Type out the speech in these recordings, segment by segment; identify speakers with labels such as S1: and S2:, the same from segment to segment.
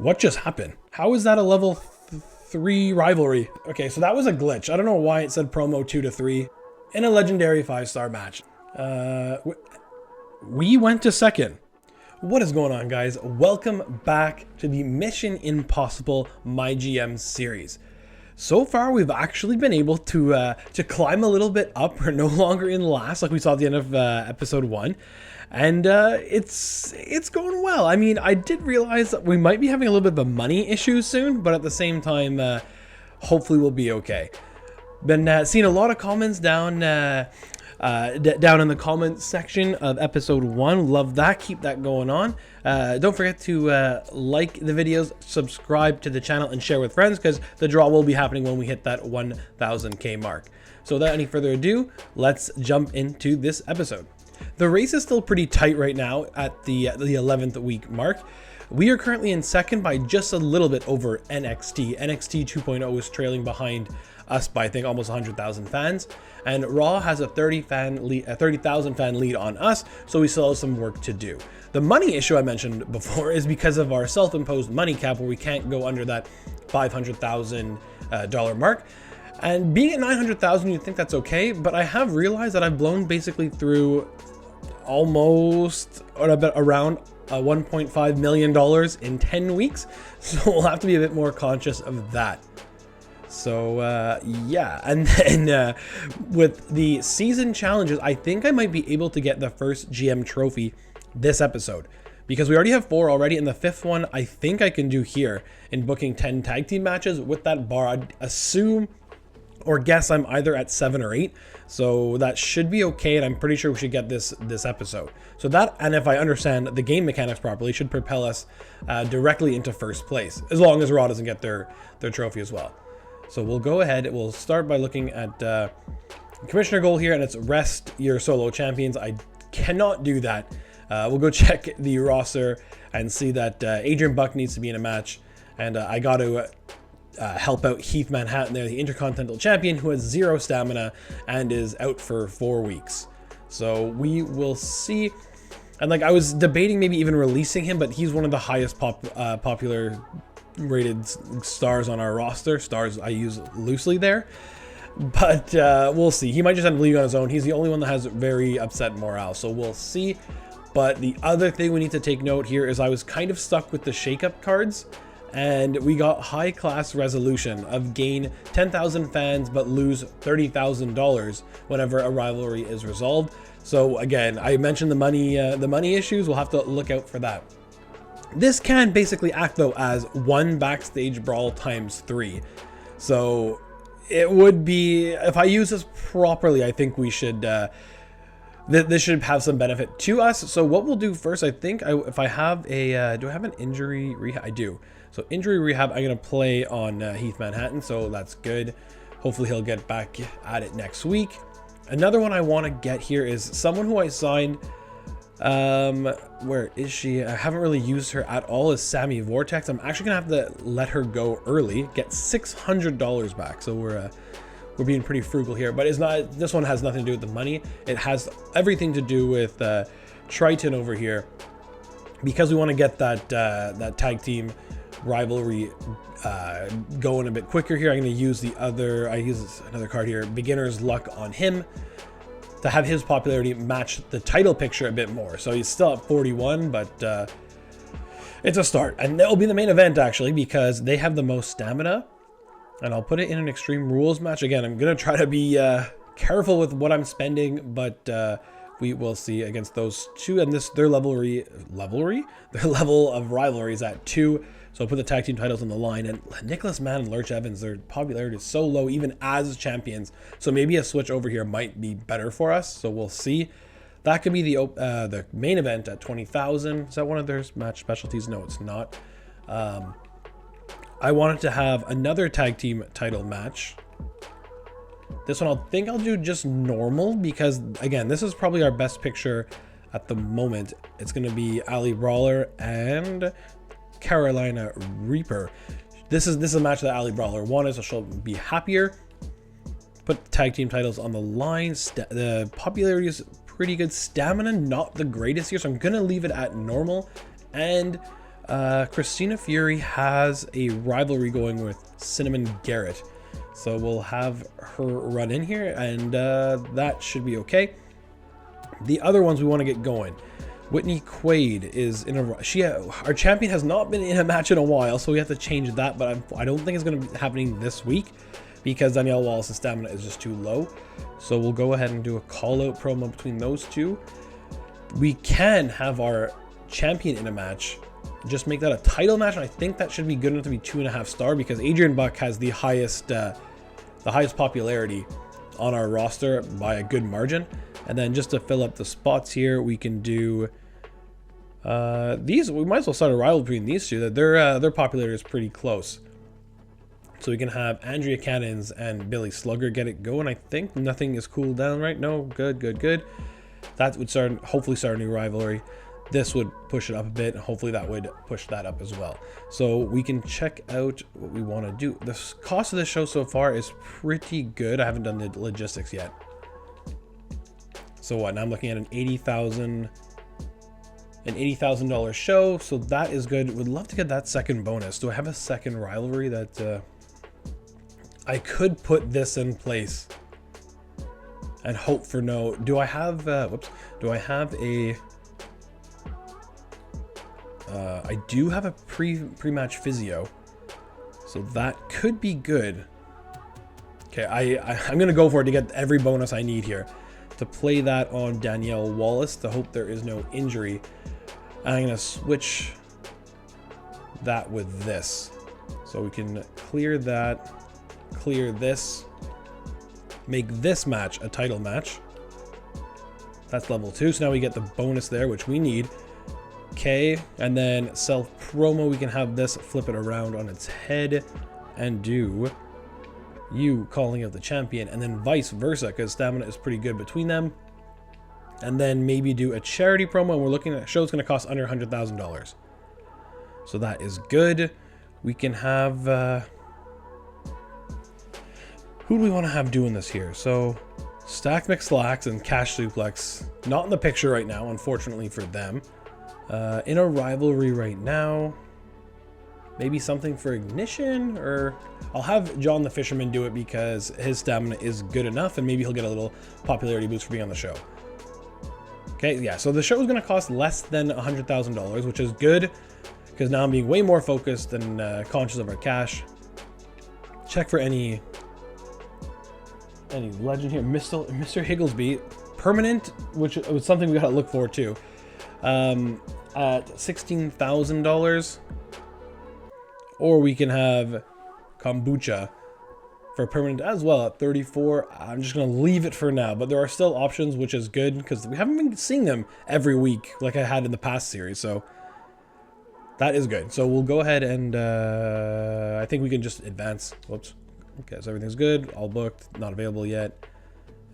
S1: What just happened? How is that a level 3 rivalry? Okay, so that was a glitch. I don't know why it said promo 2 to 3 in a legendary 5-star match. We went to second. What is going on, guys? Welcome back to the Mission Impossible MyGM series. So far, we've actually been able to climb a little bit up. We're no longer in last, like we saw at the end of episode 1. And it's going well. I mean, I did realize that we might be having a little bit of a money issue soon, but at the same time, hopefully we'll be okay. Been seeing a lot of comments down in the comments section of episode 1. Love that. Keep that going on. Don't forget to like the videos, subscribe to the channel, and share with friends, because the draw will be happening when we hit that 1000k mark. So without any further ado, let's jump into this episode. The race is still pretty tight right now at the 11th week mark. We are currently in second by just a little bit over NXT. NXT 2.0 is trailing behind us by, I think, almost 100,000 fans. And Raw has a 30,000 fan lead on us, so we still have some work to do. The money issue I mentioned before is because of our self-imposed money cap, where we can't go under that $500,000 mark. And being at 900,000, you'd think that's okay, but I have realized that I've blown basically through almost or a bit around $1.5 million in 10 weeks. So we'll have to be a bit more conscious of that. So yeah, and then with the season challenges, I think I might be able to get the first GM trophy this episode, because we already have 4 already, and the 5th one I think I can do here in booking 10 tag team matches with that bar. I'd assume or guess I'm either at 7 or 8, so that should be okay, and I'm pretty sure we should get this episode. So that, and if I understand the game mechanics properly, should propel us directly into first place, as long as Raw doesn't get their trophy as well. So we'll go ahead, we'll start by looking at commissioner goal here, and it's rest your solo champions. I cannot do that. We'll go check the roster and see that Adrian Buck needs to be in a match, and I got to help out Heath Manhattan there, the Intercontinental Champion, who has 0 stamina and is out for 4 weeks. So we will see. And like, I was debating maybe even releasing him, but he's one of the highest popular rated stars on our roster. Stars I use loosely there, but we'll see. He might just end up leaving on his own. He's the only one that has very upset morale, so we'll see. But the other thing we need to take note here is I was kind of stuck with the shakeup cards, and we got high class resolution of gain 10,000 fans but lose $30,000 whenever a rivalry is resolved. So again, I mentioned the money issues. We'll have to look out for that. This can basically act though as one backstage brawl times 3. So it would be, if I use this properly, I think we should this should have some benefit to us. So what we'll do first, I think, if I have a do I have an injury rehab? I do. So injury rehab, I'm gonna play on Heath Manhattan, so that's good. Hopefully he'll get back at it next week. Another one I want to get here is someone who I signed. Where is she? I haven't really used her at all, is Sammy Vortex. I'm actually gonna have to let her go early, get $600 back. So we're being pretty frugal here, but it's not, this one has nothing to do with the money. It has everything to do with Triton over here, because we want to get that tag team rivalry going a bit quicker here. I'm going to use I use another card here, Beginner's Luck, on him to have his popularity match the title picture a bit more. So he's still at 41, but it's a start, and it'll be the main event actually, because they have the most stamina. And I'll put it in an Extreme Rules match. Again, I'm going to try to be careful with what I'm spending, but we will see against those two. And their level of rivalry is at 2. So I'll put the tag team titles on the line. And Nicholas Mann and Lurch Evans, their popularity is so low, even as champions. So maybe a switch over here might be better for us. So we'll see. That could be the main event at 20,000. Is that one of their match specialties? No, it's not. I wanted to have another tag team title match. This one I'll do just normal, because again, this is probably our best picture at the moment. It's going to be Ali Brawler and Carolina Reaper. This is a match that Ali Brawler wanted, so she'll be happier. Put the tag team titles on the line. The popularity is pretty good. Stamina not the greatest here, so I'm gonna leave it at normal. And Christina Fury has a rivalry going with Cinnamon Garrett. So we'll have her run in here, and that should be okay. The other ones we want to get going. Whitney Quaid is in a... our champion has not been in a match in a while, so we have to change that, but I don't think it's going to be happening this week because Danielle Wallace's stamina is just too low. So we'll go ahead and do a call-out promo between those two. We can have our champion in a match, just make that a title match, and I think that should be good enough to be 2.5 star because Adrian Buck has the highest popularity on our roster by a good margin. And then just to fill up the spots here, we can do these. We might as well start a rival between these two. That their popularity is pretty close. So we can have Andrea Cannons and Billy Slugger get it going. I think nothing is cooled down, right? No, good. That would hopefully start a new rivalry. This would push it up a bit, and hopefully that would push that up as well. So we can check out what we want to do. The cost of this show so far is pretty good. I haven't done the logistics yet. So what? Now I'm looking at an $80,000 show. So that is good. Would love to get that second bonus. Do I have a second rivalry that I could put this in place and hope for no? Do I have? Do I have a? I do have a pre-match physio, so that could be good. Okay, I'm gonna go for it to get every bonus I need here to play that on Danielle Wallace to hope there is no injury. And I'm gonna switch that with this, so we can clear that, clear this, make this match a title match. That's level 2, so now we get the bonus there, which we need. Okay, and then self promo, we can have this flip it around on its head and do you calling out the champion, and then vice versa because stamina is pretty good between them. And then maybe do a charity promo, and we're looking at a show that's going to cost under $100,000, so that is good. We can have who do we want to have doing this here? So Stacked McSlacks and Cash Suplex not in the picture right now, unfortunately for them. In a rivalry right now, maybe something for Ignition, or I'll have John the Fisherman do it because his stamina is good enough, and maybe he'll get a little popularity boost for being on the show. Okay, yeah, so the show is going to cost less than $100,000, which is good because now I'm being way more focused and conscious of our cash. Check for any legend here. Mr. Higglesby, permanent, which was something we got to look forward to. At $16,000, or we can have Kombucha for permanent as well at 34. I'm just gonna leave it for now, but there are still options, which is good because we haven't been seeing them every week like I had in the past series, so that is good. So we'll go ahead and I think we can just advance. Whoops. Okay, so everything's good, all booked, not available yet,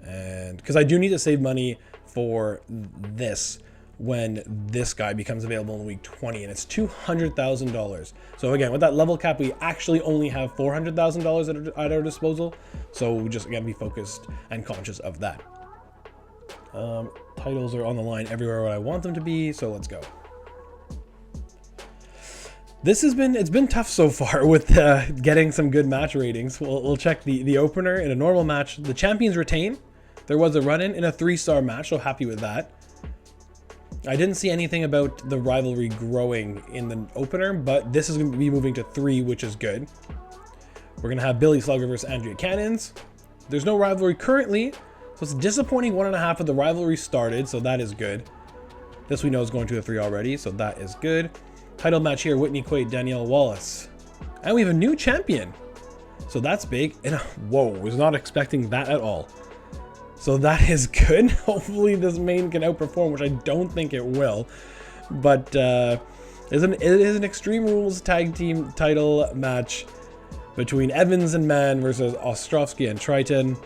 S1: and because I do need to save money for this when this guy becomes available in week 20, and it's $200,000. So again, with that level cap, we actually only have $400,000 at our disposal. So we just again be focused and conscious of that. Titles are on the line everywhere where I want them to be, so let's go. It's been tough so far with getting some good match ratings. We'll check the opener in a normal match. The champions retain. There was a run-in in a 3-star match, so happy with that. I didn't see anything about the rivalry growing in the opener, but this is going to be moving to 3, which is good. We're going to have Billy Slugger versus Andrea Cannons. There's no rivalry currently, so it's a disappointing 1.5 of the rivalry started, so that is good. This we know is going to a 3 already, so that is good. Title match here, Whitney Quaid, Danielle Wallace. And we have a new champion, so that's big. And whoa, was not expecting that at all. So that is good. Hopefully this main can outperform, which I don't think it will. But it is an Extreme Rules tag team title match between Evans and Mann versus Ostrovsky and Triton.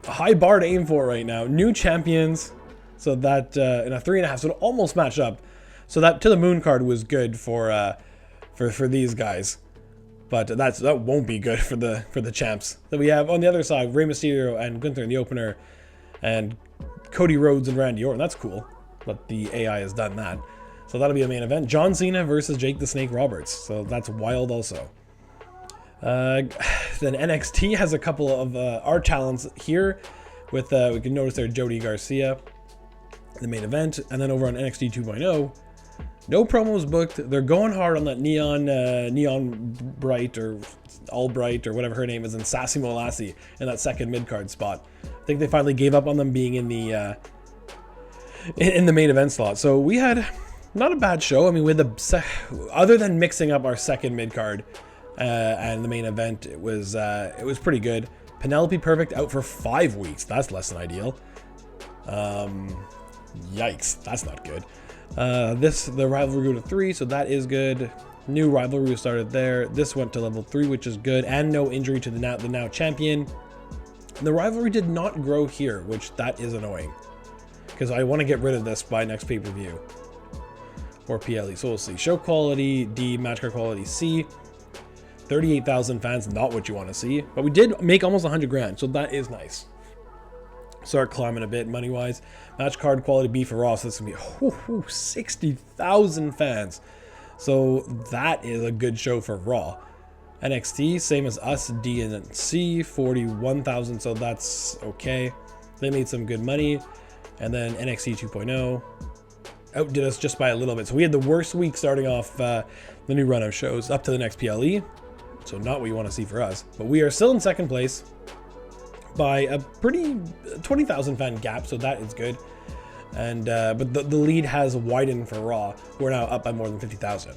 S1: A high bar to aim for right now. New champions. So that in a 3.5, so it almost matched up. So that to the moon card was good for these guys. But that won't be good for the champs. Then we have on the other side Rey Mysterio and Gunther in the opener, and Cody Rhodes and Randy Orton. That's cool, but the AI has done that. So that'll be a main event. John Cena versus Jake the Snake Roberts. So that's wild also. Then NXT has a couple of our talents here. With we can notice there Jody Garcia, the main event, and then over on NXT 2.0, no promos booked. They're going hard on that Neon Bright or Albright or whatever her name is, and Sassy Molassie in that second mid card spot. I think they finally gave up on them being in the main event slot. So we had not a bad show. I mean, with the other than mixing up our second mid card and the main event, it was pretty good. Penelope Perfect out for 5 weeks. That's less than ideal. Yikes, that's not good. The rivalry grew to 3, so that is good. New rivalry started there. This went to level 3, which is good, and no injury to the now champion. The rivalry did not grow here, which that is annoying, because I want to get rid of this by next pay-per-view or PLE. So we'll see. Show quality D, match card quality C. 38,000 fans, not what you want to see, but we did make almost 100 grand, so that is nice. Start climbing a bit money wise. Match card quality B for Raw, so this is gonna be 60,000 fans, so that is a good show for Raw. NXT same as us, D and C, 41,000, so that's okay. They made some good money. And then NXT 2.0 outdid us just by a little bit, so we had the worst week starting off the new run of shows up to the next PLE. So not what you want to see for us, but we are still in second place by a pretty 20,000 fan gap, so that is good. And but the lead has widened for Raw. We're now up by more than 50,000.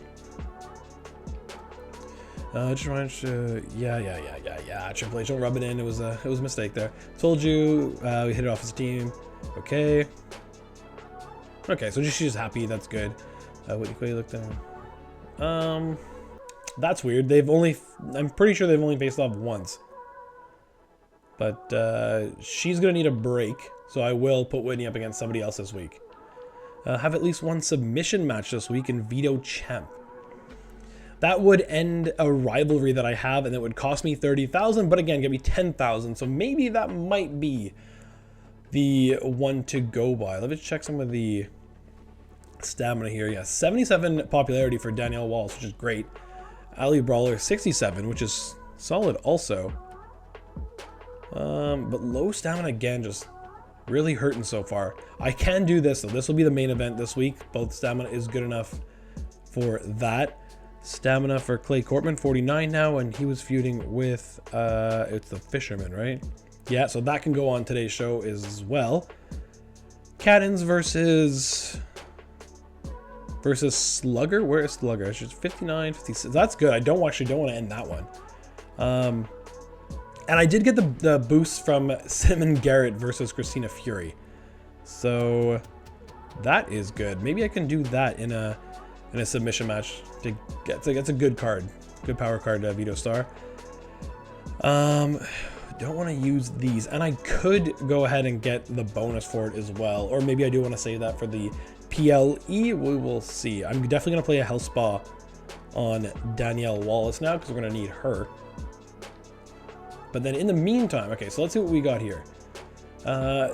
S1: Just trying to, yeah. Triple H, don't rub it in. It was a mistake there. Told you, we hit it off as a team. Okay, so she's happy. That's good. What you looked at? That's weird. I'm pretty sure they've only faced off once. But she's going to need a break, so I will put Whitney up against somebody else this week. Have at least one submission match this week in Veto Champ. That would end a rivalry that I have, and it would cost me 30,000, but again, get me 10,000. So maybe that might be the one to go by. Let me check some of the stamina here. Yeah, 77 popularity for Danielle Walsh, which is great. Ali Brawler 67, which is solid also. But low stamina again, just really hurting so far. I can do this, so this will be the main event this week. Both stamina is good enough for that. Stamina for Clay Cortman, 49 now, and he was feuding with it's the Fisherman, right? Yeah, so that can go on today's show as well. Caddens versus Slugger. Where is Slugger? It's just 59, 56. That's good. I don't want to end that one. And I did get the boost from Cinnamon Garrett versus Christina Fury, so that is good. Maybe I can do that in a submission match to get. That's a good card, good power card. Vito Star. Don't want to use these, and I could go ahead and get the bonus for it as well, or maybe I do want to save that for the PLE. We will see. I'm definitely going to play a Health Spa on Danielle Wallace now, because we're going to need her. But then in the meantime, okay, so let's see what we got here.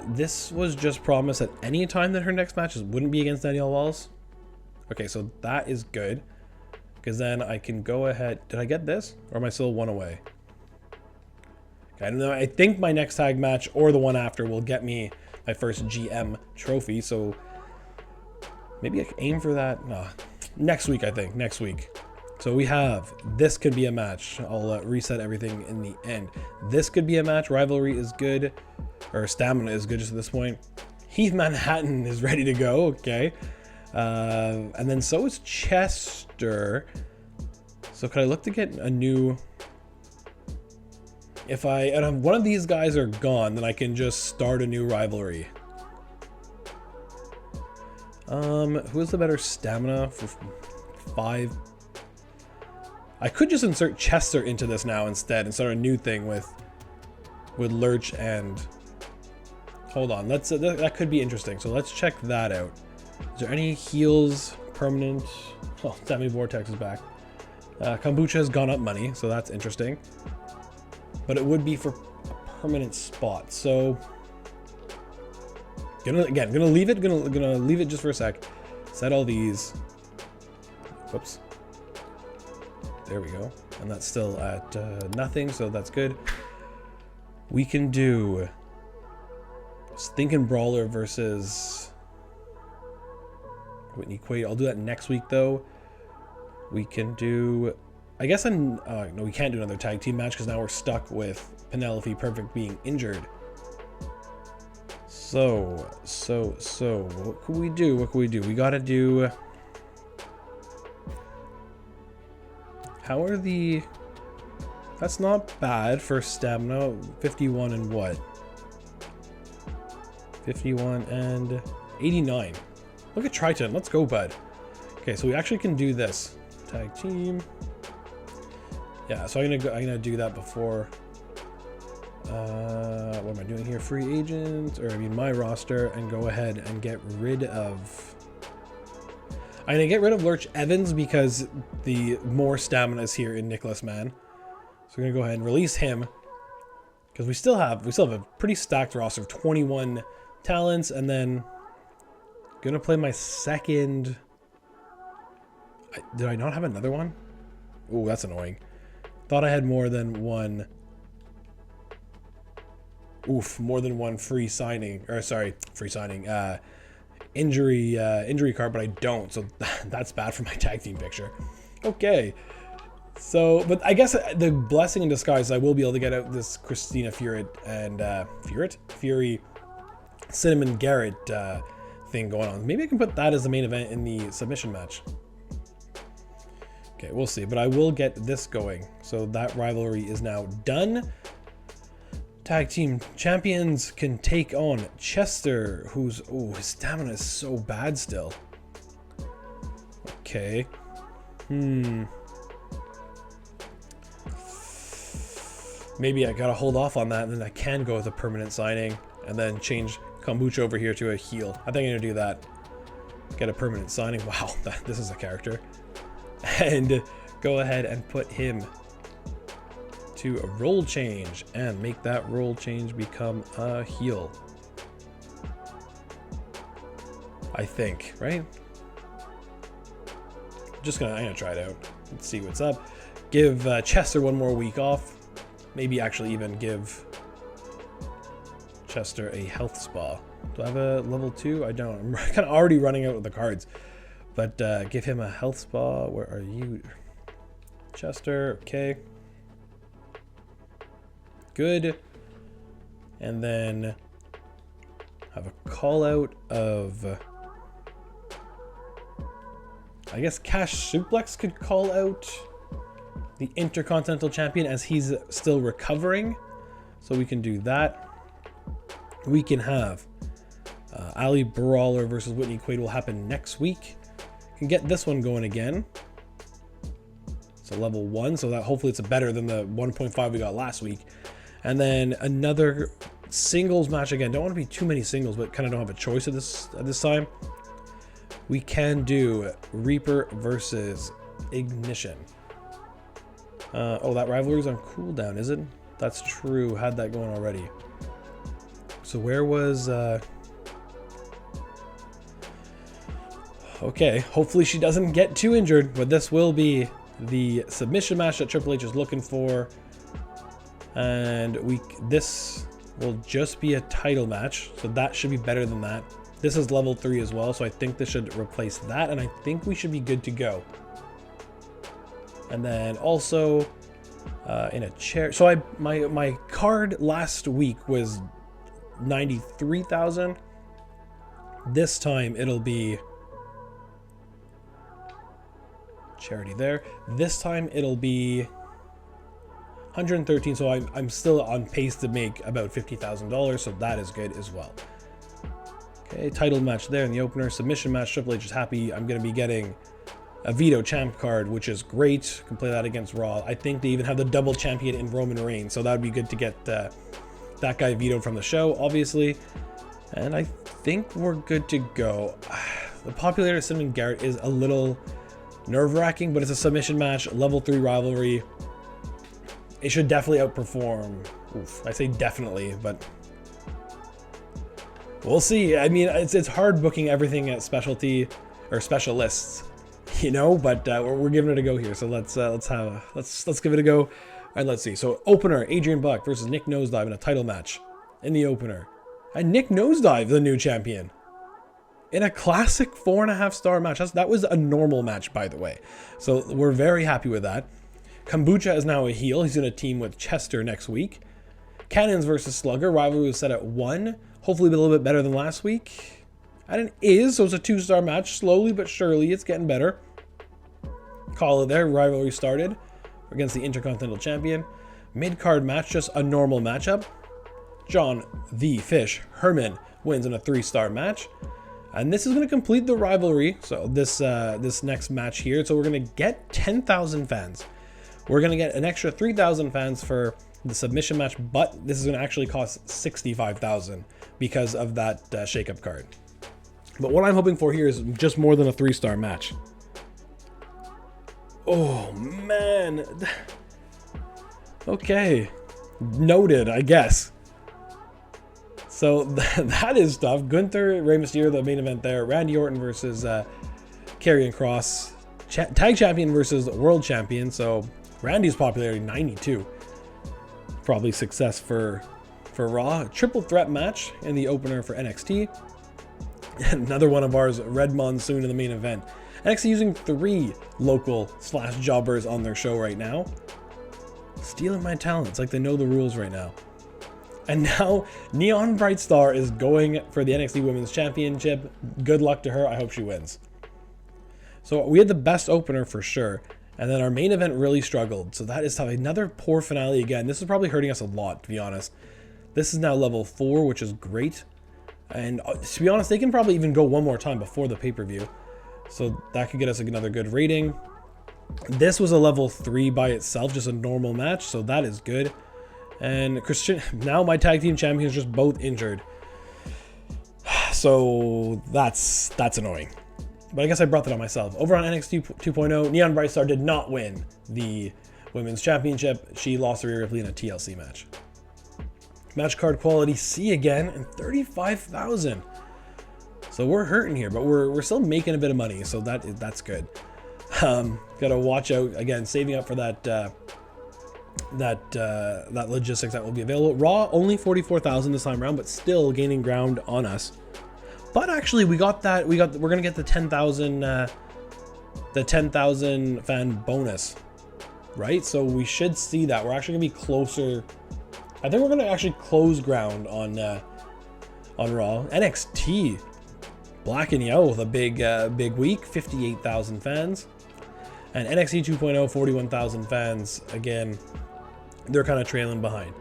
S1: This was just promised at any time that her next matches wouldn't be against Danielle Wallace. Okay, so that is good, because then I can go ahead. Did I get this, or am I still one away? Okay, I don't know. I think my next tag match or the one after will get me my first GM trophy, so maybe I can aim for that. No, next week, I think. Next week. So we have, this could be a match. I'll reset everything in the end. This could be a match. Rivalry is good, or stamina is good just at this point. Heath Manhattan is ready to go. Okay. And then so is Chester. So could I look to get a new... If one of these guys are gone, then I can just start a new rivalry. Who has the better stamina for 5? I could just insert Chester into this now instead and start a new thing with Lurch and... Hold on, that could be interesting. So let's check that out. Is there any heals permanent? Oh, Sammy Vortex is back. Kombucha has gone up money, so that's interesting. But it would be for a permanent spot. So gonna leave it. Gonna leave it just for a sec. Set all these. Whoops. There we go. And that's still at nothing, so that's good. We can do Stinking Brawler versus Whitney Quaid. I'll do that next week, though. We can do... I guess no, we can't do another tag team match because now we're stuck with Penelope Perfect being injured. So, what can we do? What can we do? We gotta do... How are the... That's not bad for stamina. 51 and what? 51 and 89. Look at Triton. Let's go, bud. Okay, so we actually can do this. Tag team. Yeah, so I'm gonna do that before. What am I doing here? Free agent, or I mean my roster, and go ahead and get rid of. I'm gonna get rid of Lurch Evans because the more stamina is here in Nicholas Mann. So we're gonna go ahead and release him because we still have a pretty stacked roster of 21 talents, and then gonna play my second. Did I not have another one? Oh, that's annoying. Thought I had more than one. Oof, more than one free signing, or sorry, free signing, injury card, but I don't, so that's bad for my tag team picture. Okay, so, but I guess the blessing in disguise, I will be able to get out this Christina Fury and Fury Cinnamon Garrett thing going on. Maybe I can put that as the main event in the submission match. Okay, we'll see, but I will get this going. So that rivalry is now done. Tag team champions can take on Chester, who's, oh, his stamina is so bad still. Okay. Maybe I gotta hold off on that, and then I can go with a permanent signing, and then change Kombucha over here to a heel. I think I'm gonna do that. Get a permanent signing. Wow, this is a character. And go ahead and put him to a role change and make that role change become a heel. I think, right? I'm gonna try it out. Let's see what's up. Give Chester one more week off. Maybe actually even give Chester a health spa. Do I have a level 2? I don't. I'm kind of already running out of the cards. But give him a health spa. Where are you? Chester, okay. Good. And then have a call out of, I guess Cash Suplex could call out the Intercontinental Champion as he's still recovering. So we can do that. We can have Ali Brawler versus Whitney Quaid will happen next week. Can get this one going again. It's a level 1, so that hopefully it's better than the 1.5 we got last week. And then another singles match again. Don't want to be too many singles, but kind of don't have a choice at this time. We can do Reaper versus Ignition. Oh, that rivalry's on cooldown, is it? That's true. Had that going already. So where was okay, hopefully she doesn't get too injured, but this will be the submission match that Triple H is looking for. And this will just be a title match, so that should be better than that. This is level 3 as well, so I think this should replace that, and I think we should be good to go. And then also in a chair. So my card last week was 93,000. This time it'll be charity there. This time it'll be 113, so I'm still on pace to make about $50,000, so that is good as well. Okay, title match there in the opener. Submission match, Triple H is happy. I'm going to be getting a Veto Champ card, which is great. Can play that against Raw. I think they even have the double champion in Roman Reigns, so that would be good to get that guy vetoed from the show, obviously. And I think we're good to go. The popularity of Cinnamon Garrett is a little nerve-wracking, but it's a submission match, level 3 rivalry. It should definitely outperform. Oof, I say definitely, but we'll see. I mean, it's hard booking everything at specialty or specialists you know, but we're giving it a go here. So let's give it a go. And let's see. So opener, Adrian Buck versus Nick Nosedive in a title match in the opener. And Nick Nosedive, the new champion, in a classic 4.5-star match. That was a normal match, by the way. So we're very happy with that. Kombucha is now a heel. He's going to team with Chester next week. Cannons versus Slugger. Rivalry was set at 1. Hopefully a little bit better than last week. And it is. So it's a 2-star match. Slowly but surely it's getting better. Call it there. Rivalry started against the Intercontinental Champion. Mid-card match, just a normal matchup. John the Fish Herman wins in a 3-star match. And this is going to complete the rivalry. So this next match here. So we're going to get 10,000 fans. We're going to get an extra 3,000 fans for the submission match, but this is going to actually cost 65,000 because of that shake-up card. But what I'm hoping for here is just more than a 3-star match. Oh, man. Okay. Noted, I guess. So that is tough. Gunther, Rey Mysterio, the main event there. Randy Orton versus Karrion Kross. Tag champion versus world champion. So Randy's popularity 92. Probably success for Raw. Triple threat match in the opener for NXT. Another one of ours, Red Monsoon in the main event. NXT using 3 local / jobbers on their show right now. Stealing my talents like they know the rules right now. And now Neon Bright Star is going for the NXT Women's Championship. Good luck to her. I hope she wins. So we had the best opener for sure. And then our main event really struggled. So that is tough. Another poor finale again. This is probably hurting us a lot, to be honest. This is now level 4, which is great. And to be honest, they can probably even go one more time before the pay-per-view. So that could get us another good rating. This was a level 3 by itself, just a normal match. So that is good. And Christian, now my tag team champions just both injured. So that's annoying. But I guess I brought that on myself. Over on NXT 2.0, Neon Bright Star did not win the Women's Championship. She lost to Rhea Ripley in a TLC match. Match card quality C again, and 35,000. So we're hurting here, but we're still making a bit of money, so that's good. Gotta watch out again, saving up for that logistics that will be available. Raw only 44,000 this time around, but still gaining ground on us. But actually, we're gonna get the 10,000 fan bonus, right? So we should see that we're actually gonna be closer. I think we're gonna actually close ground on Raw. NXT Black and Yellow with a big week, 58,000 fans, and NXT 2.0 41,000 fans. Again, they're kind of trailing behind.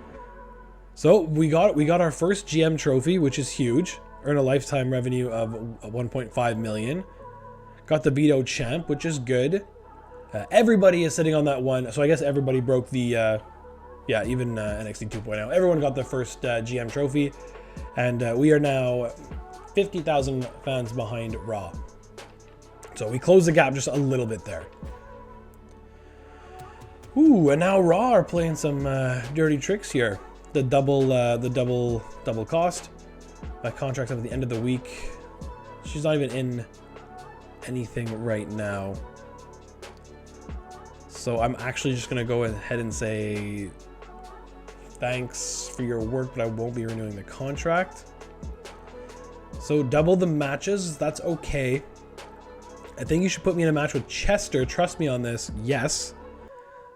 S1: So we got our first GM trophy, which is huge. Earn a lifetime revenue of 1.5 million. Got the Beto champ, which is good. Everybody is sitting on that one, so I guess everybody broke the even NXT 2.0. Everyone got their first GM trophy, and we are now 50,000 fans behind Raw. So we closed the gap just a little bit there. Ooh, and now Raw are playing some dirty tricks here. The double cost. My contract's up at the end of the week. She's not even in anything right now. So I'm actually just gonna go ahead and say thanks for your work, but I won't be renewing the contract. So double the matches, that's okay. I think you should put me in a match with Chester. Trust me on this. Yes.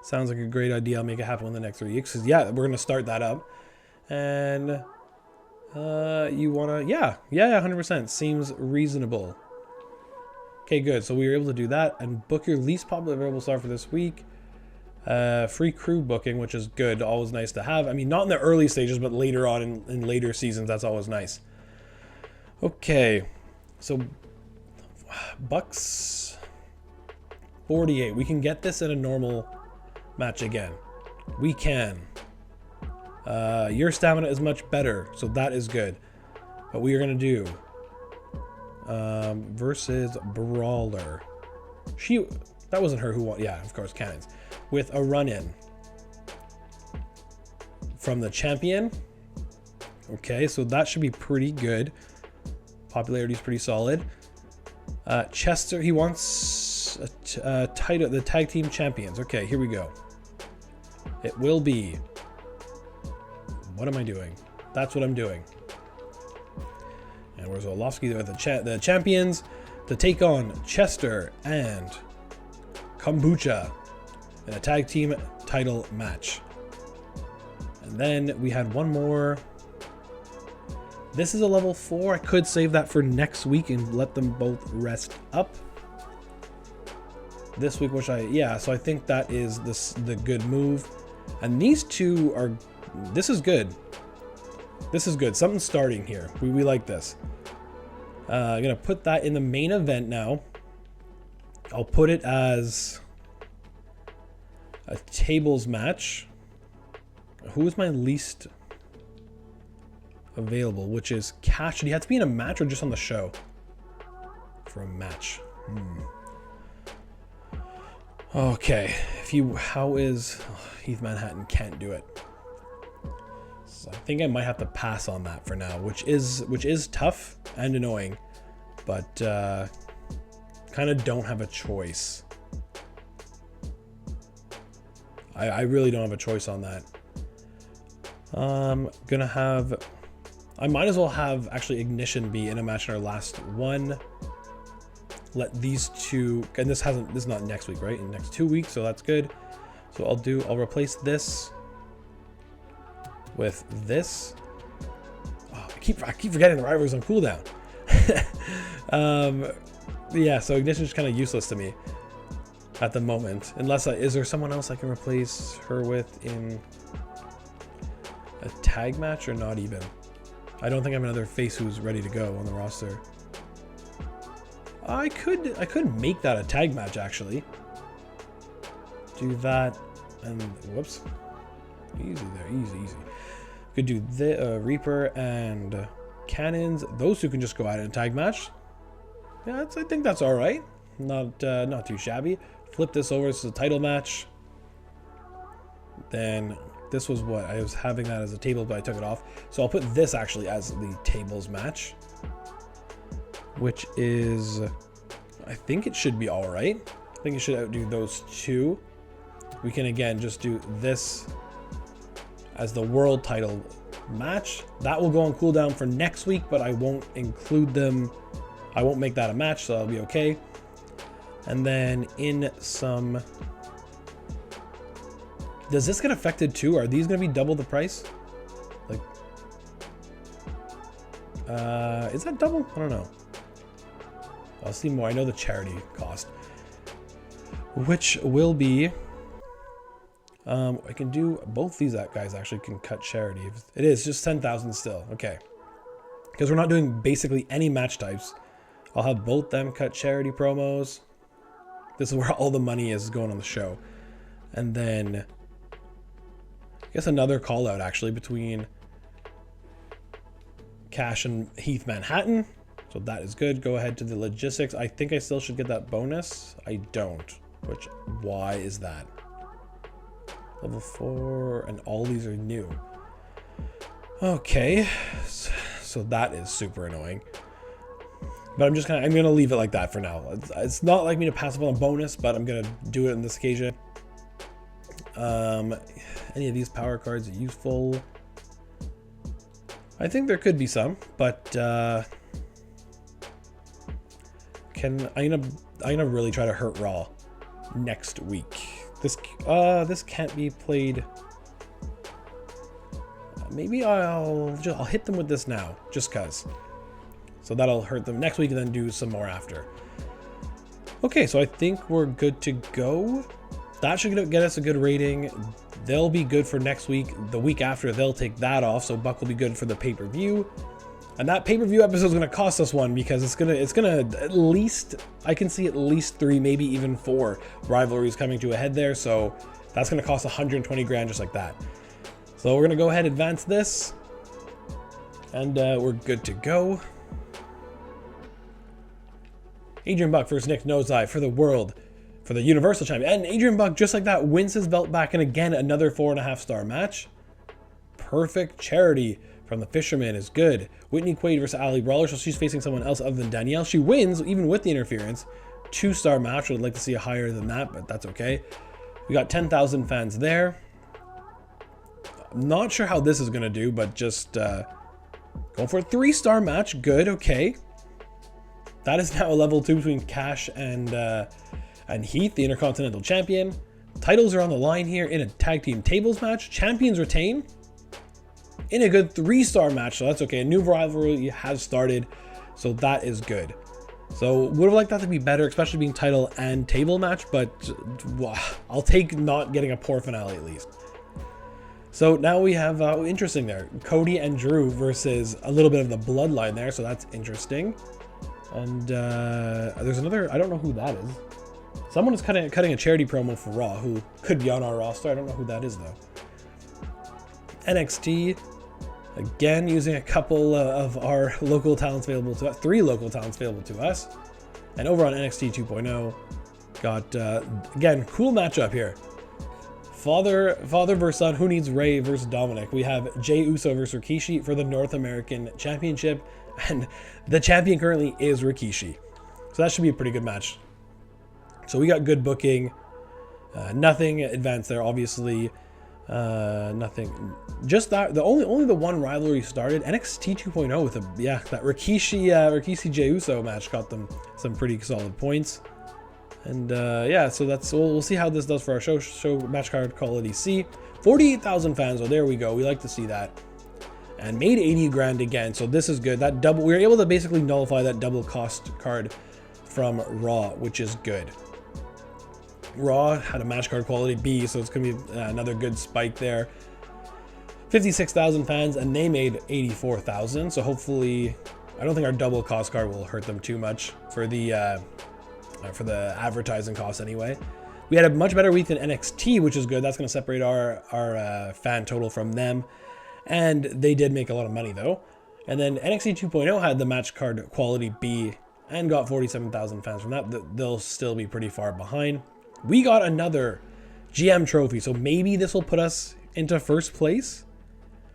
S1: Sounds like a great idea. I'll make it happen in the next 3 weeks. Because yeah, we're gonna start that up. And you wanna, yeah, 100%. Seems reasonable. Okay, good. So we were able to do that and book your least popular available star for this week. Free crew booking, which is good. Always nice to have. I mean, not in the early stages, but later on in later seasons, that's always nice. Okay, so Bucks 48. We can get this in a normal match again. We can. Your stamina is much better, so that is good. But we are gonna do versus Brawler. That wasn't her who won. Yeah, of course, Cannons with a run-in from the champion. Okay, so that should be pretty good. Popularity is pretty solid. Chester, he wants title, the tag team champions. Okay, here we go. It will be. What am I doing? That's what I'm doing. And where's Orlovsky? They're the champions to take on Chester and Kombucha in a tag team title match. And then we had one more. This is a level 4. I could save that for next week and let them both rest up. This week, which so I think that is the good move. And these two are, this is good. This is good. Something's starting here. We like this. I'm going to put that in the main event now. I'll put it as a tables match. Who is my least available? Which is Cash. Did he have to be in a match or just on the show? For a match. Okay. How is Heath Manhattan can't do it. So I think I might have to pass on that for now, which is tough and annoying, but kind of don't have a choice. I really don't have a choice on that. I might as well have actually Ignition be in a match in our last one. Let these two, and this is not next week, right? In the next 2 weeks, so that's good. So I'll replace this with this. Oh, I keep forgetting the rivalry's on cooldown. Yeah, so Ignition's kind of useless to me at the moment. Unless is there someone else I can replace her with in a tag match or not even? I don't think I have another face who's ready to go on the roster. I could make that a tag match actually. Do that and whoops. Easy there, easy. Could do the Reaper and Cannons. Those two can just go out in a tag match. Yeah, I think that's all right. Not too shabby. Flip this over. This is a title match. Then this was what I was having that as a table, but I took it off. So I'll put this actually as the tables match, which is, I think it should be all right. I think it should outdo those two. We can again just do this as the world title match. That will go on cooldown for next week, but I won't include them. I won't make that a match, so that'll be okay. And then in some, does this get affected too? Are these gonna be double the price? Like, is that double? I don't know. I'll see more. I know the charity cost, which will be, I can do both these guys actually can cut charity. It is just 10,000 still. Okay. Because we're not doing basically any match types. I'll have both them cut charity promos. This is where all the money is going on the show. And then I guess another call out actually between Cash and Heath Manhattan. So that is good. Go ahead to the logistics. I think I still should get that bonus. I don't. Which, why is that? Level 4, and all these are new. Okay, so that is super annoying. But I'm gonna leave it like that for now. It's not like me to pass up on a bonus, but I'm gonna do it on this occasion. Any of these power cards are useful? I think there could be some, but I'm gonna really try to hurt Raw next week. This can't be played. Maybe I'll hit them with this now, just cause. So that'll hurt them next week, and then do some more after. Okay, so I think we're good to go. That should get us a good rating. They'll be good for next week. The week after, they'll take that off, so Buck will be good for the pay-per-view. And that pay-per-view episode is gonna cost us one, because it's gonna at least, I can see at least 3, maybe even 4 rivalries coming to a head there. So that's gonna cost 120 grand just like that. So we're gonna go ahead and advance this, and we're good to go. Adrian Buck versus Nick Nosedive for the world, for the Universal Champion. And Adrian Buck, just like that, wins his belt back. And again, another 4.5-star match. Perfect. Charity from the Fisherman is good. Whitney Quaid versus Ali Brawler. So she's facing someone else other than Danielle. She wins, even with the interference. 2-star match. I'd like to see a higher than that, but that's okay. We got 10,000 fans there. I'm not sure how this is going to do, but just going for a 3-star match. Good, okay. That is now a level 2 between Cash and Heath, the Intercontinental Champion. Titles are on the line here in a tag team tables match. Champions retain in a good 3-star match, so that's okay. A new rivalry has started, so that is good. So would have liked that to be better, especially being title and table match, but I'll take not getting a poor finale at least. So now we have, interesting there, Cody and Drew versus a little bit of the bloodline there, so that's interesting. And there's another, I don't know who that is. Someone is cutting a charity promo for Raw, who could be on our roster. I don't know who that is though. NXT, again, using a couple of our local talents available to us, 3 local talents available to us. And over on NXT 2.0, got, again, cool matchup here. Father versus son, who needs Ray versus Dominic? We have Jey Uso versus Rikishi for the North American Championship, and the champion currently is Rikishi. So that should be a pretty good match. So we got good booking. Nothing advanced there, obviously. Nothing. Just that only the one rivalry started. NXT 2.0 with that Rikishi Jey Uso match got them some pretty solid points. And yeah, so that's we'll see how this does for our show match card quality C. 48,000 fans. Oh, there we go. We like to see that. And made 80 grand again. So this is good. That double, we were able to basically nullify that double cost card from Raw, which is good. Raw had a match card quality B, so it's gonna be another good spike there. 56,000 fans, and they made 84,000. So hopefully, I don't think our double cost card will hurt them too much for the advertising costs anyway. We had a much better week than NXT, which is good. That's going to separate our fan total from them, and they did make a lot of money though. And then NXT 2.0 had the match card quality B and got 47,000 fans from that. They'll still be pretty far behind. We got another GM trophy, so maybe this will put us into first place.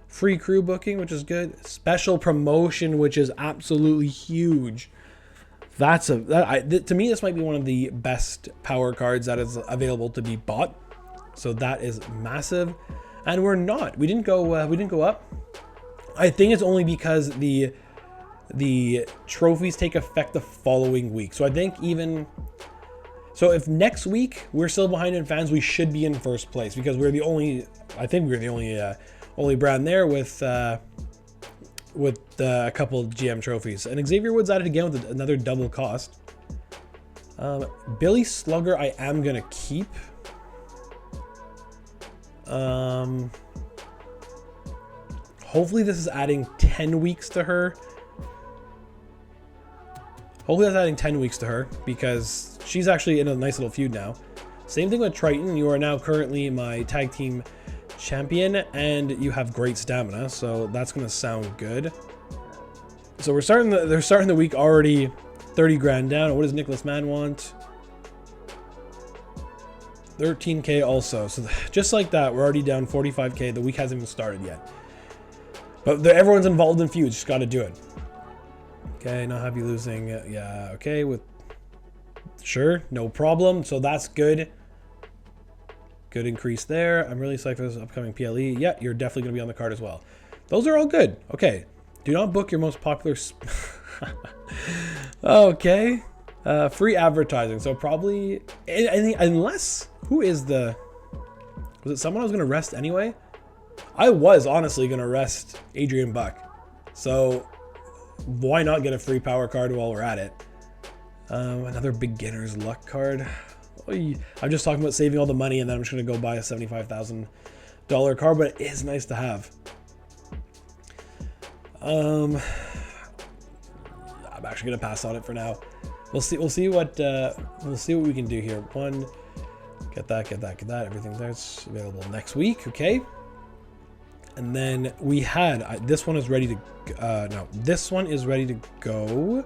S1: Free crew booking, which is good. Special promotion, which is absolutely huge. To me, this might be one of the best power cards that is available to be bought. So that is massive. And we didn't go up. I think it's only because the trophies take effect the following week. So I think so if next week we're still behind in fans, we should be in first place because we're the only brand there with a couple GM trophies. And Xavier Woods at it again with another double cost. Billy Slugger I am gonna keep. Hopefully this is adding 10 weeks to her. Hopefully that's adding 10 weeks to her because she's actually in a nice little feud now. Same thing with Triton. You are now currently my tag team champion and you have great stamina, so that's gonna sound good. So they're starting the week already 30 grand down. What does Nicholas Mann want? 13k also. So just like that, we're already down 45k. The week hasn't even started yet, but everyone's involved in feuds. Just got to do it. Okay, not happy losing. Yeah, okay, sure, no problem. So that's good. Good increase there. I'm really psyched for this upcoming PLE. Yeah, you're definitely going to be on the card as well. Those are all good. Okay, do not book your most popular. Okay, free advertising. So probably, unless was it someone I was going to rest anyway? I was honestly going to rest Adrian Buck. So why not get a free power card while we're at it? Another beginner's luck card. I'm just talking about saving all the money and then I'm just going to go buy a $75,000 card, but it is nice to have. I'm actually going to pass on it for now. We'll see what we can do here. One, get that. Everything there's available next week. Okay. And then we had, this one is ready to, this one is ready to go.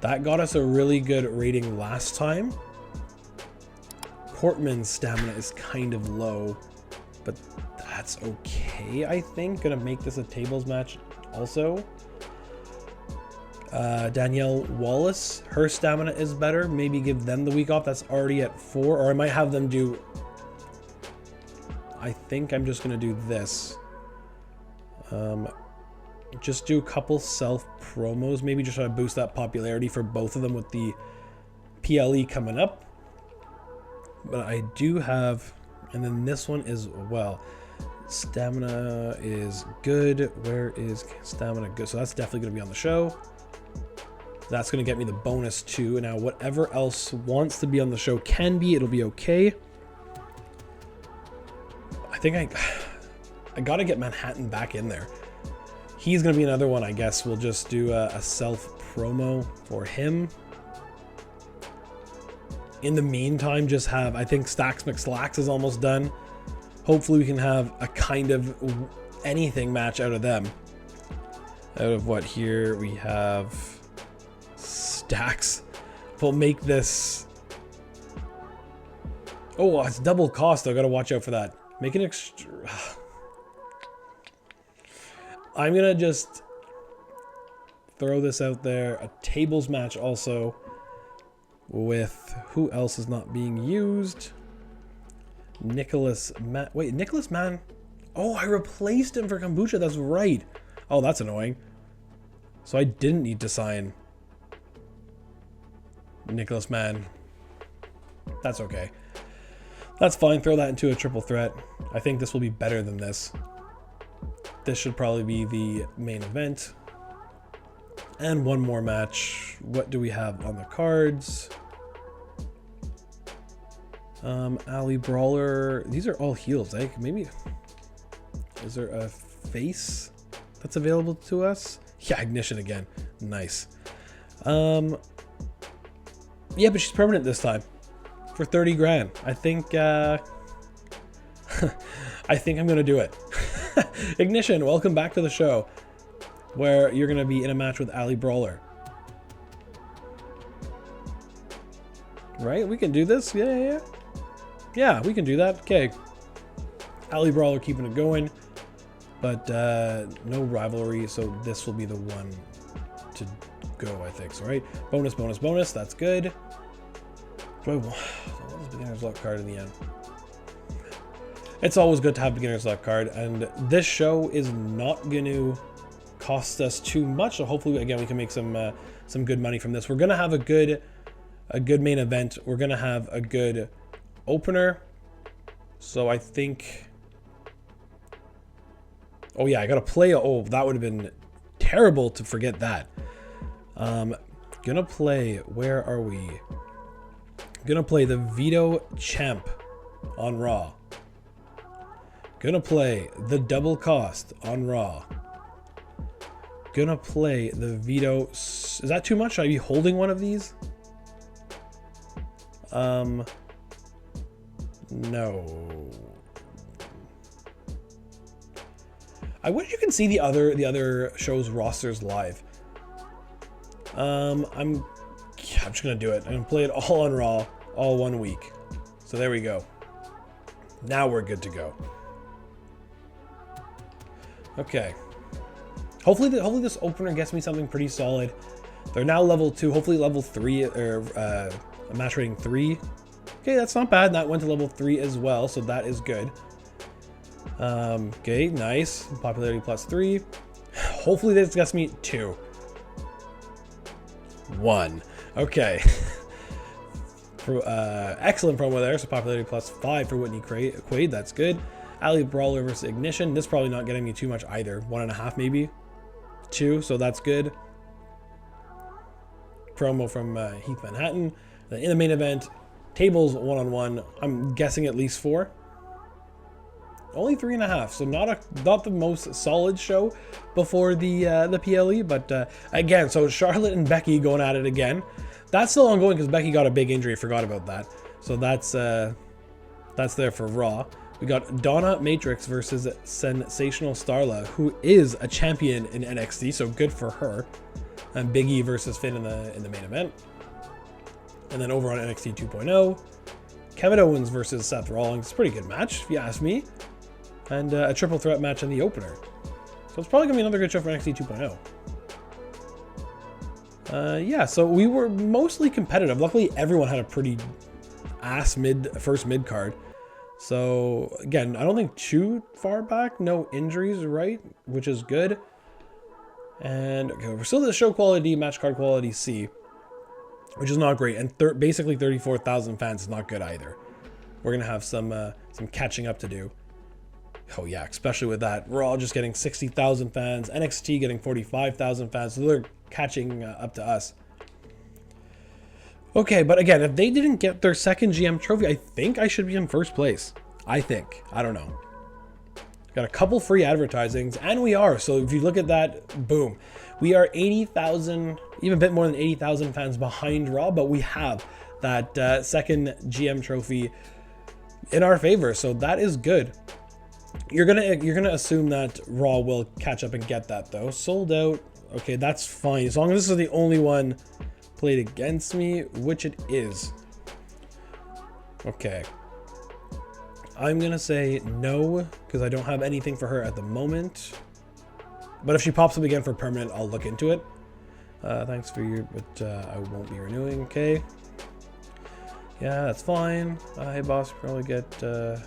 S1: That got us a really good rating last time. Portman's stamina is kind of low, but that's okay, I think. Gonna make this a tables match also. Danielle Wallace, her stamina is better. Maybe give them the week off. That's already at 4. Or I might have them do... I think I'm just going to do this. Just do a couple self promos. Maybe just try to boost that popularity for both of them with the PLE coming up. But I do have... And then this one as well. Stamina is good. Where is stamina good? So that's definitely going to be on the show. That's going to get me the bonus too. And now whatever else wants to be on the show can be. It'll be okay. I think I got to get Manhattan back in there. He's going to be another one, I guess. We'll just do a self promo for him. In the meantime, just have, I think Stacks McSlacks is almost done. Hopefully we can have a kind of anything match out of them. Out of what here we have Stacks. We'll make this... Oh, it's double cost though. Got to watch out for that. Make an extra... I'm going to just throw this out there. A tables match also with who else is not being used. Nicholas Mann. Wait, Nicholas Mann. Oh, I replaced him for Kombucha. That's right. Oh, that's annoying. So I didn't need to sign Nicholas Mann. That's okay. That's fine. Throw that into a triple threat. I think this will be better than this. This should probably be the main event. And one more match. What do we have on the cards? Ali Brawler. These are all heels. Maybe. Is there a face that's available to us? Yeah, Ignition again. Nice. Yeah, but she's permanent this time for 30 grand. I think. I think I'm gonna do it. Ignition, welcome back to the show, where you're gonna be in a match with Ali Brawler. Right? We can do this. Yeah, we can do that. Okay. Ali Brawler keeping it going, but no rivalry, so this will be the one to go, I think. So, right? Bonus, bonus, bonus. That's good. Do I want the beginner's luck card in the end? It's always good to have beginner's luck card, and this show is not going to cost us too much. So hopefully, again, we can make some good money from this. We're gonna have a good main event. We're gonna have a good opener. So I think. Oh yeah, I gotta play. Oh, that would have been terrible to forget that. Gonna play. Where are we? Gonna play the Vito Champ on Raw. Gonna play the double cost on Raw. Gonna play the Vito. Is that too much? Should I be holding one of these? No. I wish you can see the other shows rosters live. I'm just gonna do it. I'm gonna play it all on Raw, all 1 week. So there we go. Now we're good to go. Okay. Hopefully this opener gets me something pretty solid. They're now level 2, hopefully level 3, or a match rating 3. Okay, that's not bad. That went to level 3 as well, so that is good. Okay, nice. Popularity plus 3. Hopefully this gets me 2. 1. Okay. Excellent promo there. So popularity plus 5 for Whitney Quaid. That's good. Ali Brawler versus Ignition. This is probably not getting me too much either. 1.5 maybe. 2. So that's good. Promo from Heath Manhattan. Then in the main event, tables 1-on-1. I'm guessing at least 4. Only 3.5, so not the most solid show before the PLE, but again, so Charlotte and Becky going at it again. That's still ongoing because Becky got a big injury. I forgot about that. So that's there for Raw. We got Donna Matrix versus Sensational Starla, who is a champion in NXT, so good for her. And Big E versus Finn in the main event. And then over on NXT 2.0, Kevin Owens versus Seth Rollins. Pretty good match, if you ask me. And a triple threat match in the opener. So it's probably going to be another good show for NXT 2.0. Yeah, so we were mostly competitive. Luckily, everyone had a pretty ass first mid card. So again, I don't think too far back, no injuries, right? Which is good. And okay, we're still at the show quality, match card quality C, which is not great. And basically 34,000 fans is not good either. We're gonna have some catching up to do. Oh yeah, especially with that. Raw just getting 60,000 fans, NXT getting 45,000 fans, so they're catching up to us. Okay, but again, if they didn't get their second GM trophy, I think I should be in first place. I think. I don't know. Got a couple free advertisings, and we are. So if you look at that, boom. We are 80,000, even a bit more than 80,000 fans behind Raw, but we have that second GM trophy in our favor, so that is good. You're gonna assume that Raw will catch up and get that though. Sold out. Okay, that's fine. As long as this is the only one played against me, which it is. Okay. I'm gonna say no, because I don't have anything for her at the moment. But if she pops up again for permanent, I'll look into it. Thanks for your, but I won't be renewing, okay? Yeah, that's fine. Hey boss, probably get so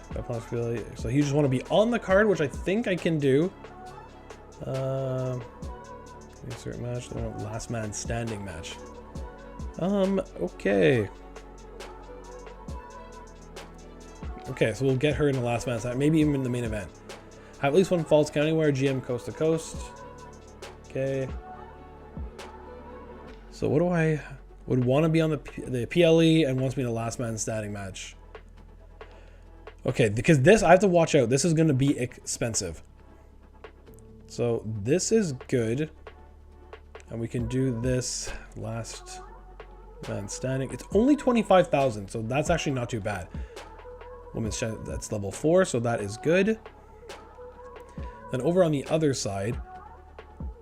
S1: you just want to be on the card, which I think I can do. Insert match, last man standing match. Okay. Okay, so we'll get her in the last man standing, maybe even in the main event. Have at least one Falls Count Anywhere, GM coast to coast. Okay. So what do I would want to be on the PLE and wants me in the last man standing match? Okay, because this, I have to watch out. This is going to be expensive. So this is good. And we can do this last man standing. It's only 25,000, so that's actually not too bad. Women's that's level 4, so that is good. Then over on the other side,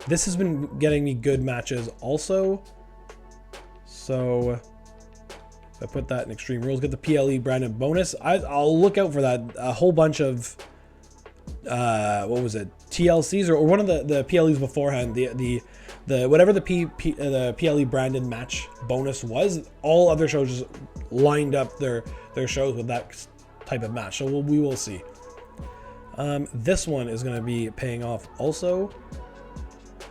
S1: this has been getting me good matches also. So if I put that in Extreme Rules, get the PLE branded bonus. I'll look out for that. A whole bunch of what was it? TLCs or one of the PLEs beforehand. The whatever the PLE branded match bonus was. All other shows just lined up their shows with that type of match. So we will see. This one is going to be paying off also.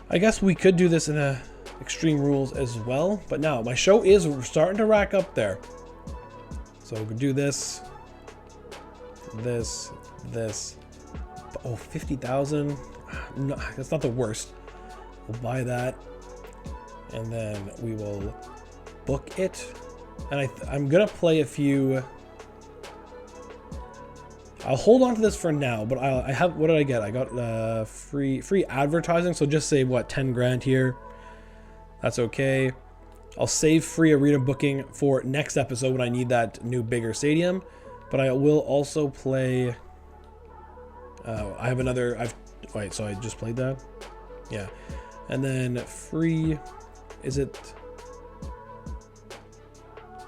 S1: I guess we could do this in a Extreme Rules as well, but now my show is starting to rack up there. So we can do this. Oh, 50,000. No, that's not the worst. We'll buy that, and then we will book it. And I'm gonna play a few. I'll hold on to this for now, but I have, what did I get? I got free advertising, so just say what, 10 grand here. That's okay. I'll save free arena booking for next episode when I need that new bigger stadium, but I will also play. I have another. Wait, so I just played that. Yeah, and then free. Is it?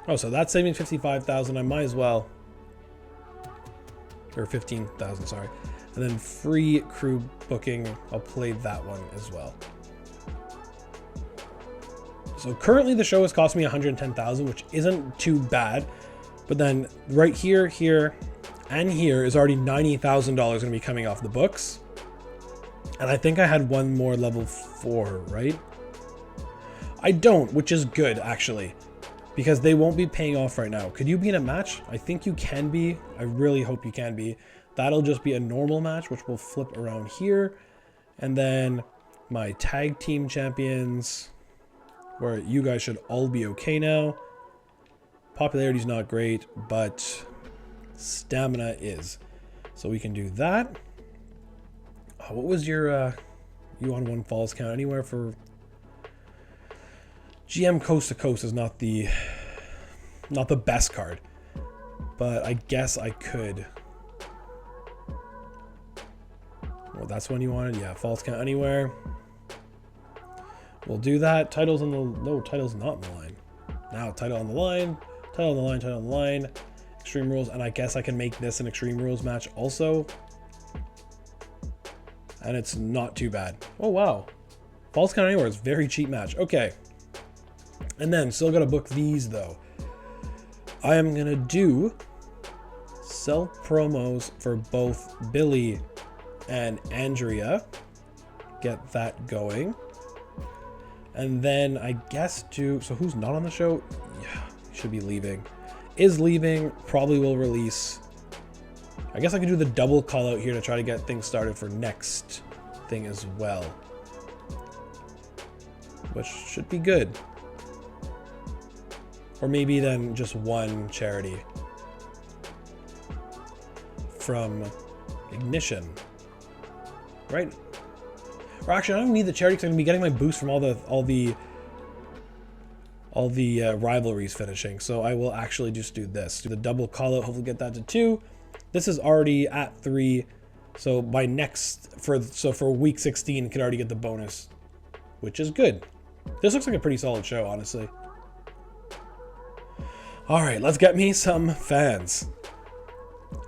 S1: Oh, so that's saving 55,000. I might as well. Or 15,000, sorry. And then free crew booking, I'll play that one as well. So currently the show has cost me 110,000, which isn't too bad. But then right here, here, and here is already $90,000 going to be coming off the books. And I think I had one more level 4, right? I don't, which is good actually, because they won't be paying off right now. Could you be in a match? I think you can be. I really hope you can be. That'll just be a normal match, which will flip around here. And then my tag team champions, where you guys should all be okay now. Popularity's not great, but stamina is. So we can do that. What was your, you on one Falls Count Anywhere for... GM Coast to Coast is not the best card, but I guess I could. Well, that's one you wanted. Yeah, Falls Count Anywhere. We'll do that. Titles on the, no, title's not on the line. Now title on the line, title on the line, title on the line. Extreme Rules, and I guess I can make this an Extreme Rules match also. And it's not too bad. Oh wow, Falls Count Anywhere is a very cheap match. Okay. And then still gotta book these though. I am gonna do self promos for both Billy and Andrea. Get that going. And then I guess so who's not on the show? Yeah, should be leaving. Is leaving, probably will release. I guess I could do the double call out here to try to get things started for next thing as well. Which should be good. Or maybe then just one charity from Ignition. Right? Or actually, I don't need the charity because I'm gonna be getting my boost from all the rivalries finishing. So I will actually just do this. Do the double call out, hopefully get that to 2. This is already at 3. So by for week 16, can already get the bonus, which is good. This looks like a pretty solid show, honestly. All right, let's get me some fans.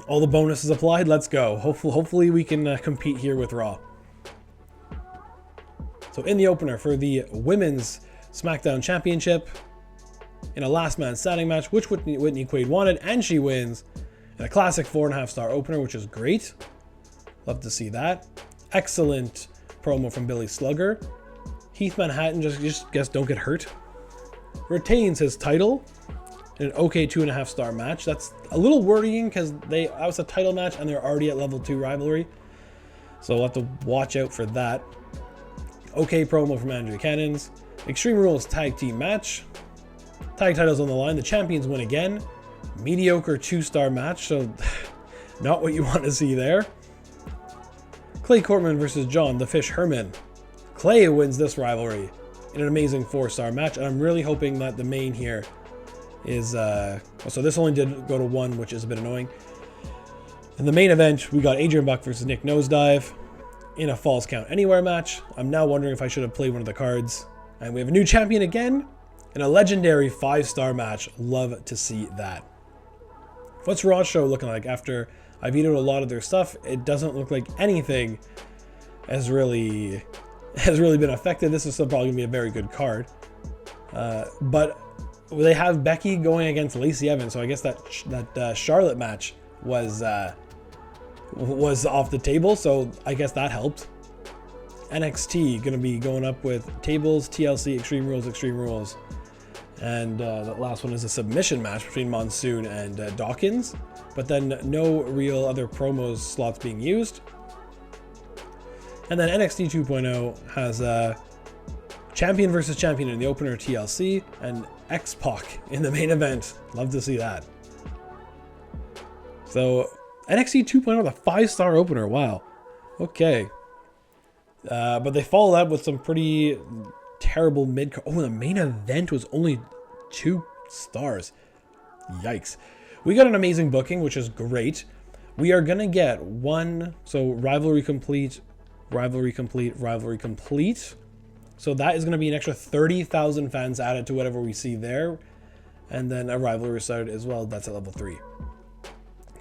S1: All the bonuses applied. Let's go. Hopefully we can compete here with Raw. So in the opener for the Women's SmackDown Championship, in a last man standing match, which Whitney Quaid wanted, and she wins in a classic 4.5-star opener, which is great. Love to see that. Excellent promo from Billy Slugger. Heath Manhattan just don't get hurt. Retains his title in an okay 2.5-star match. That's a little worrying because that was a title match and they're already at level 2 rivalry. So we'll have to watch out for that. Okay promo from Andrew Cannons. Extreme Rules tag team match. Tag titles on the line. The champions win again. Mediocre 2-star match. So not what you want to see there. Clay Cortman versus John the Fish Herman. Clay wins this rivalry in an amazing 4-star match. And I'm really hoping that the main here is so this only did go to 1, which is a bit annoying. In the main event, we got Adrian Buck versus Nick Nosedive in a Falls Count Anywhere match. I'm now wondering if I should have played one of the cards. And we have a new champion again in a legendary 5-star match. Love to see that. What's Raw's show looking like? After I've eaten a lot of their stuff, it doesn't look like anything has really been affected. This is still probably gonna be a very good card. But they have Becky going against Lacey Evans, so I guess that Charlotte match was off the table, so I guess that helped. NXT gonna be going up with Tables, TLC, Extreme Rules, and that last one is a submission match between Monsoon and Dawkins, but then no real other promos slots being used. And then NXT 2.0 has champion versus champion in the opener, TLC, and X-Pac in the main event. Love to see that. So NXT 2.0 with a 5-star opener. Wow. Okay. But they followed that with some pretty terrible mid. Oh, the main event was only 2 stars. Yikes. We got an amazing booking, which is great. We are gonna get rivalry complete. So that is going to be an extra 30,000 fans added to whatever we see there. And then a rivalry started as well. That's at level 3.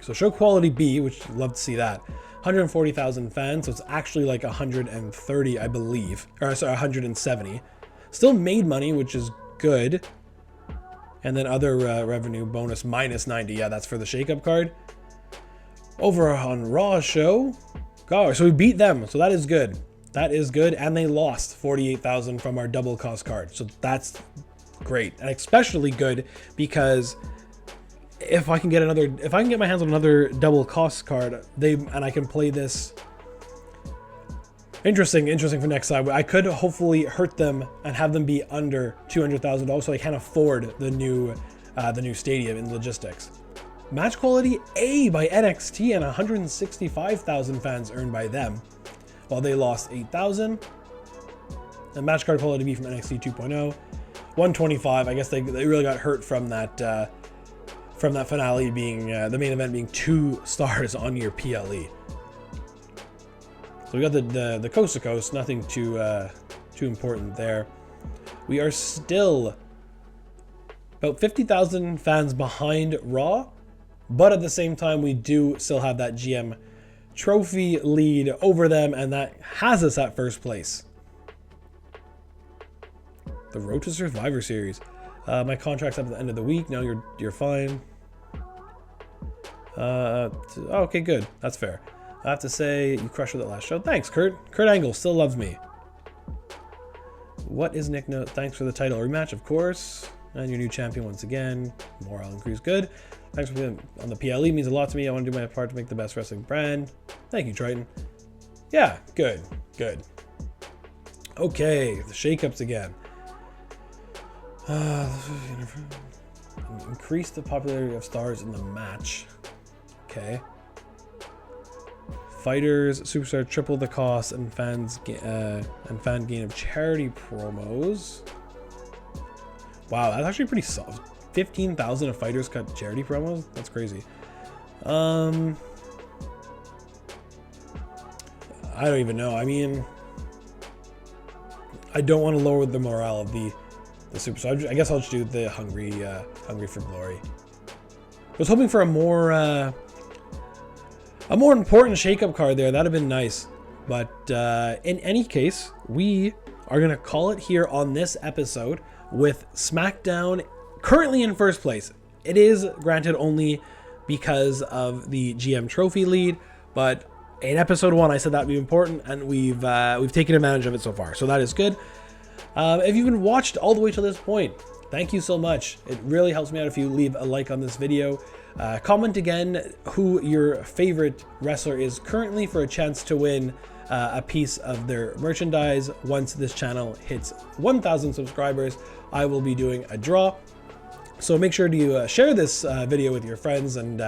S1: So show quality B, which love to see that. 140,000 fans. So it's actually like 130, I believe. Or sorry, 170. Still made money, which is good. And then other revenue bonus minus 90. Yeah, that's for the shakeup card. Over on Raw's show. God, so we beat them. So that is good. That is good, and they lost 48,000 from our double cost card. So that's great, and especially good because if I can get my hands on another double cost card, and I can play this. Interesting for next time. I could hopefully hurt them and have them be under $200,000, so I can afford the new stadium in logistics. Match quality A by NXT and 165,000 fans earned by them. While they lost 8,000. And match card quality B from NXT 2.0, 125. I guess they really got hurt from that finale being the main event being 2 stars on your PLE. So we got the coast to coast. Nothing too important there. We are still about 50,000 fans behind Raw, but at the same time we do still have that GM trophy lead over them, and that has us at first place. The Road to Survivor Series. My contract's up at the end of the week. No, you're fine. Okay, good. That's fair. I have to say, you crushed with that last show. Thanks, Kurt. Kurt Angle still loves me. What is Nick Note? Thanks for the title rematch, of course. And your new champion once again. Morale increase. Good. Thanks for being on the PLE. Means a lot to me. I want to do my part to make the best wrestling brand. Thank you, Triton. Yeah, good. Good. Okay, the shakeups again. Increase the popularity of stars in the match. Okay. Fighters, superstar, triple the cost, and fan gain of charity promos. Wow, that's actually pretty soft. 15,000 of fighters cut charity promos. That's crazy. I don't even know. I mean, I don't want to lower the morale of the superstar. I guess I'll just do the hungry for glory. I was hoping for a more important shakeup card there. That'd have been nice. But in any case, we are going to call it here on this episode with SmackDown currently in first place. It is granted only because of the GM trophy lead, but in episode 1 I said that would be important, and we've taken advantage of it so far. So that is good. If you've been watched all the way to this point, thank you so much. It really helps me out if you leave a like on this video. Comment again who your favorite wrestler is currently for a chance to win a piece of their merchandise. Once this channel hits 1,000 subscribers, I will be doing a draw. So make sure to share this video with your friends and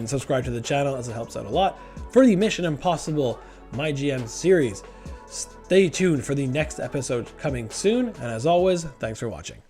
S1: subscribe to the channel, as it helps out a lot. For the Mission Impossible MyGM series, stay tuned for the next episode coming soon. And as always, thanks for watching.